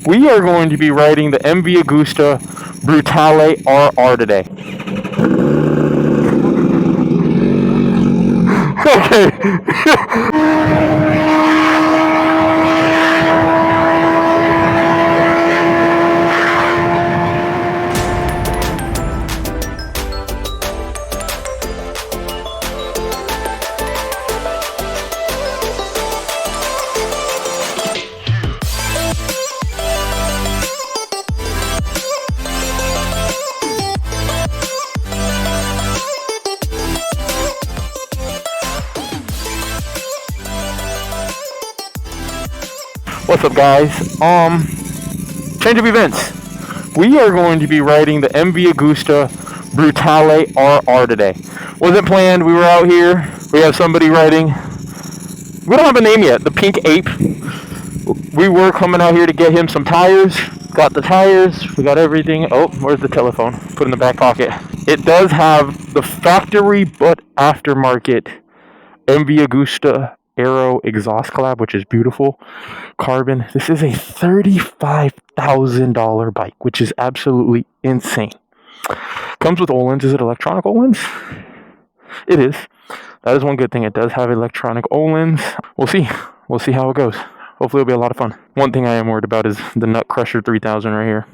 We are going to be riding the MV Agusta Brutale RR today. Okay. What's up, guys? Change of events. We are going to be riding the MV Agusta Brutale RR today. Wasn't planned. We were out here. We have somebody riding. We don't have a name yet. The Pink Ape. We were coming out here to get him some tires. Got the tires. We got everything. Oh, where's the telephone? Put in the back pocket. It does have the factory but aftermarket MV Agusta Aero exhaust collab, which is beautiful. Carbon. This is a $35,000 bike, which is absolutely insane. Comes with Öhlins. Is it electronic Öhlins? It is. That is one good thing. It does have electronic Öhlins. We'll see. We'll see how it goes. Hopefully it'll be a lot of fun. One thing I am worried about is the Nut Crusher 3000 right here.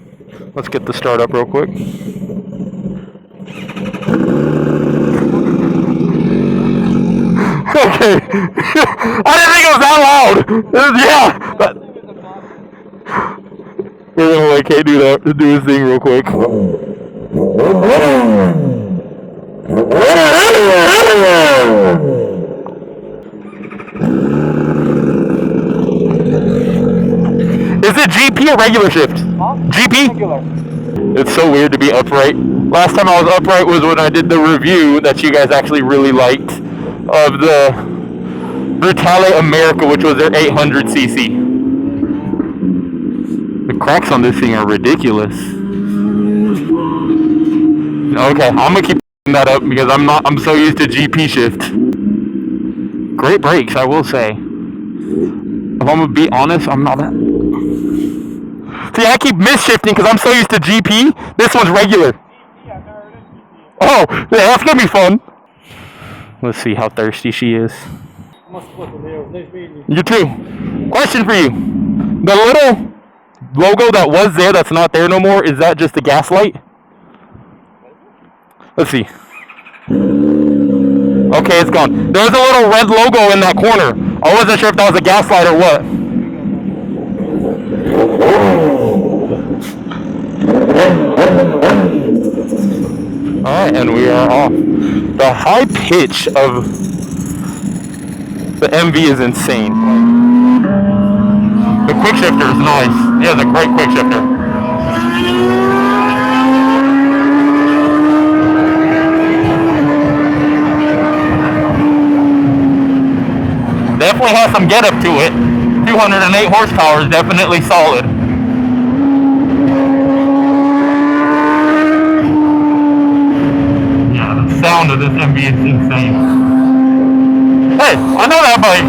Let's get the start up real quick. Okay. I didn't think it was that loud. Yeah. We're gonna let Kay do his thing real quick. Is it GP or regular shift? Huh? GP? Regular. It's so weird to be upright. Last time I was upright was when I did the review that you guys actually really liked of the Brutale America, which was their 800cc. The cracks on this thing are ridiculous. Okay, I'm gonna keep that up because I'm so used to GP shift. Great brakes, I will say. If I'm gonna be honest, I'm not that. See, I keep misshifting because I'm so used to GP. This one's regular. Oh, yeah, that's gonna be fun. Let's see how thirsty she is. You too. Question for you. The little logo that was there that's not there no more, is that just the gas light? Let's see. Okay, it's gone. There's a little red logo in that corner. I wasn't sure if that was a gas light or what. Alright, and we are off. The high pitch of the MV is insane. The quick shifter is nice. He has a great quick shifter. Definitely has some get up to it. 208 horsepower is definitely solid. Sound of this MV is insane. Hey, I know that bike.